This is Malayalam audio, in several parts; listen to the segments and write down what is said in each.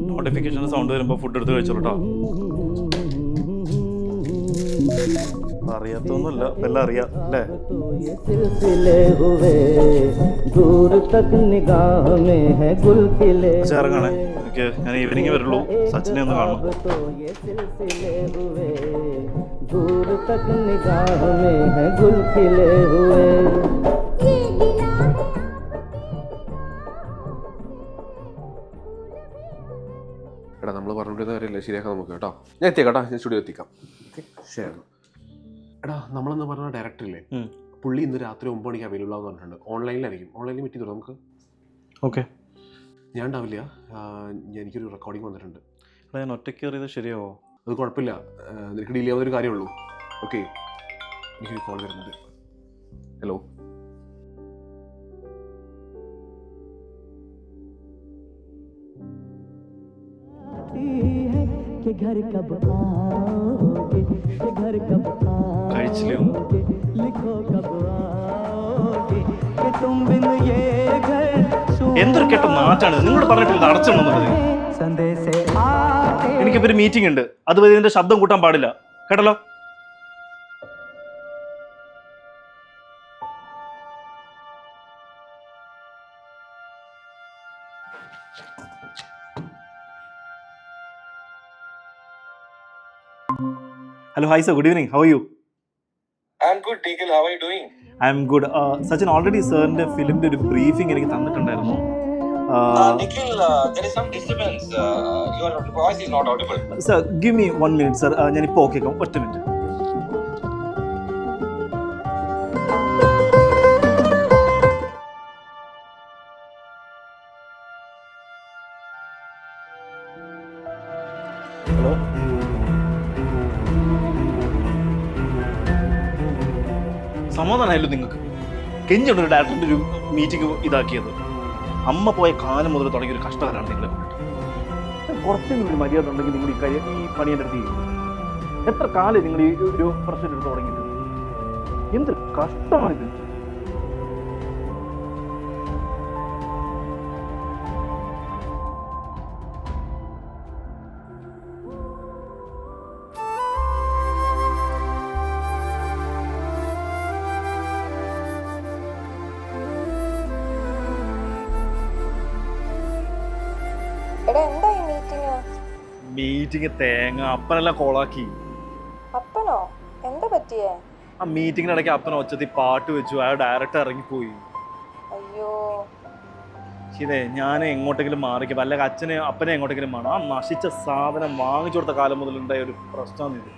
നോട്ടിഫിക്കേഷൻ സൗണ്ട് വരുമ്പോൾ ഫുഡ് എടുത്ത് കഴിച്ചോളൂ കേട്ടോ. അറിയാത്തൊന്നുമില്ല, എല്ലാം അറിയാം അല്ലേ? ഇറങ്ങാണേ, എനിക്ക് ഞാൻ ഈവനിങ് വരുള്ളൂ. സച്ചിനെ ഒന്ന് കാണണം. എടാ നമ്മൾ പറഞ്ഞിരുന്ന കാര്യമില്ല, ശരിയാക്കാം നമുക്ക് കേട്ടോ. ഞാൻ എത്തിയേക്കാം കേട്ടോ, ഞാൻ സ്റ്റുഡിയോ എത്തിക്കാം. ശരി. എടാ നമ്മളെന്ന് പറഞ്ഞ ഡയറക്ടറില്ലേ, പുള്ളി ഇന്ന് രാത്രി 9 മണിക്ക് അവൈലബിൾ ആണെന്ന് പറഞ്ഞിട്ടുണ്ട്. ഓൺലൈനിലായിരിക്കും, ഓൺലൈനിൽ മീറ്റ് ചെയ്തോ നമുക്ക്? ഓക്കെ. ഞാൻ ഉണ്ടാവില്ല, എനിക്കൊരു റെക്കോർഡിങ് വന്നിട്ടുണ്ട്. ഞാൻ ഒറ്റയ്ക്ക് കയറിയത് ശരിയാവോ? അത് കുഴപ്പമില്ല, നിനക്ക് ഡീൽ ചെയ്യാവുന്നൊരു കാര്യമുള്ളൂ. ഓക്കെ, എനിക്കൊരു കോൾ വരുന്നുണ്ട്. ഹലോ. എന്തൊരു കേട്ട നാറ്റാണ് നിങ്ങൾ പറഞ്ഞിട്ടില്ല അടച്ചെന്നുള്ളത്. എനിക്കിപ്പോ ഒരു മീറ്റിംഗ് ഉണ്ട്, അതുവരെ ഇതിന്റെ ശബ്ദം കൂട്ടാൻ പാടില്ല കേട്ടല്ലോ. Hello, hi sir, good evening. How are you? I'm good, Nikhil. How are you doing? I'm good. Sachin, already sirന്റെ ഫിലിമിന്റെ ഒരു ബ്രീഫിംഗ് എനിക്ക് തന്നിട്ടുണ്ടായിരുന്നു. Nikhil, there is some disturbance. Your voice is not audible. Sir, give me 1 minute, sir. ഞാൻ ഇപ്പോൾ ഓക്കെ ആക്കാം. ഒറ്റ മിനിറ്റ്. ഹലോ. സമാധാനമായല്ലോ നിങ്ങൾക്ക്? കെഞ്ഞുള്ള ഒരു ഡയറക്ടറിന്റെ ഒരു മീറ്റിംഗ് ഇതാക്കിയത്. അമ്മ പോയ കാലം മുതൽ തുടങ്ങിയ ഒരു കഷ്ടകാരാണ് നിങ്ങളെ കൊണ്ടിട്ട്. കുറച്ചെങ്കിലും ഒരു മര്യാദ ഉണ്ടെങ്കിൽ നിങ്ങൾ ഈ പണി എൻ്റെ അടുത്ത് ചെയ്യും. എത്ര കാലം നിങ്ങൾ ഈ ഒരു പ്രശ്നം എടുത്ത് തുടങ്ങിയിട്ട്? എന്ത് കഷ്ടമാണിത്. മീറ്റിംഗ് തേങ്ങ അപ്പനെല്ലാം കോളാക്കി. അപ്പനോ? എന്താ പറ്റിയേ? ആ മീറ്റിംഗിനിടയ്ക്ക് അപ്പൻ ഒച്ചത്തിൽ പാട്ട് വെച്ചു, ആ ഡയറക്ടർ ഇറങ്ങിപ്പോയി. അയ്യോ ശരിയേ, ഞാൻ എങ്ങോട്ടെങ്കിലും മാറിക്കും, അല്ലെങ്കിൽ അപ്പനെ എങ്ങോട്ടെങ്കിലും വേണം. ആ നശിച്ച സാധനം വാങ്ങിച്ചു കൊടുത്ത കാലം മുതൽ ഉണ്ടായ ഒരു പ്രശ്നമാണ് ഇത്.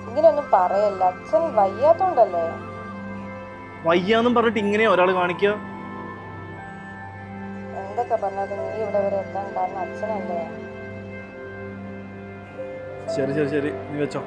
ഇങ്ങനെയൊന്നും പറയല്ല, അച്ഛൻ വയ്യാത്തോണ്ടല്ലേ. വയ്യാന്നും പറഞ്ഞിട്ട് ഇങ്ങനെ ഒരാൾ കാണിക്കുക? എന്തൊക്കെ പറഞ്ഞാലും നീ ഇവിടെ വരെ എത്താണ്ടായിരുന്ന അച്ഛനല്ലേ. ശരി ശരി ശരി, നീ വെച്ചോ.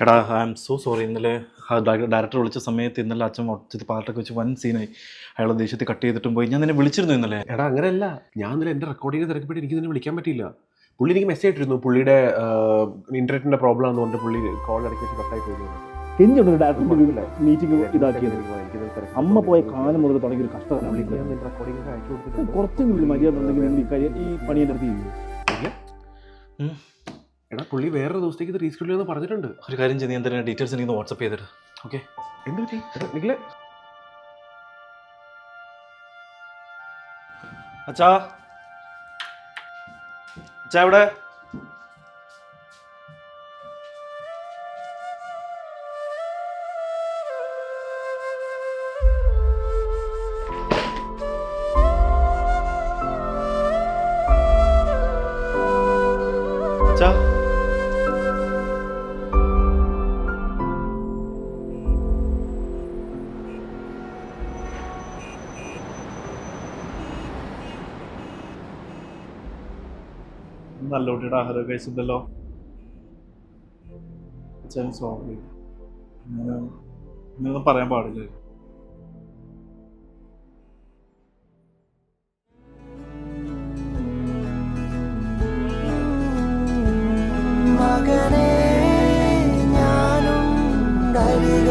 എടാ, ഐ ആം സോ സോറി. ഇന്നലെ ഡയറക്ടർ വിളിച്ച സമയത്ത് ഇന്നലെ അച്ഛൻ ഒച്ചത്തിൽ പാട്ടൊക്കെ വെച്ച് വൻ സീനായി. അയാൾ ദേഷ്യത്തിൽ കട്ട് ചെയ്തിട്ടും പോയി. ഞാൻ നിന്നെ വിളിച്ചിരുന്നു ഇന്നലെ. എടാ അങ്ങനെയല്ല, ഞാൻ ഇന്നലെ എൻ്റെ റെക്കോർഡിങ് തിരക്കപ്പെട്ട് എനിക്ക് നിന്നെ വിളിക്കാൻ പറ്റിയില്ല. പുള്ളി എനിക്ക് മെസ്സേജ് ഇട്ടിരുന്നു, പുള്ളിയുടെ ഇന്റർനെറ്റിന്റെ പ്രോബ്ലം എന്ന് പറഞ്ഞിട്ട് പുള്ളി കോൾ ഇടയ്ക്ക് വെച്ച് കട്ടായി പോയി. മീറ്റിംഗ് ഇതാക്കിയത് അമ്മ പോയ കാലം മുതൽ തുടങ്ങിയ ഒരു കഷ്ടമാണ്. കുറച്ചെങ്കിലും മര്യാദ ഉണ്ടെങ്കിൽ ഈ പണി എൻ്റെ അടുത്ത് ചെയ്യും. എടാ പുള്ളി വേറൊരു ദിവസത്തേക്ക് ഇത് റീസ്കെഡ്യൂൾ ചെയ്യുമെന്ന് പറഞ്ഞിട്ടുണ്ട്. ഒരു കാര്യം ചെയ്ത് എന്തെങ്കിലും ഡീറ്റെയിൽസ് എനിക്ക് വാട്സപ്പ് ചെയ്തിട്ട്. ഓക്കെ, എന്ത് പറ്റി നിഖിലേ? അച്ഛാ എവിടെ? നല്ല കുട്ടിയുടെ ആഹാരം കഴിച്ചിട്ടല്ലോ. അച്ഛൻ സോറി, ഇങ്ങനെയൊന്നും പറയാൻ പാടില്ല. മകനേ ഞാനുണ്ടരികിൽ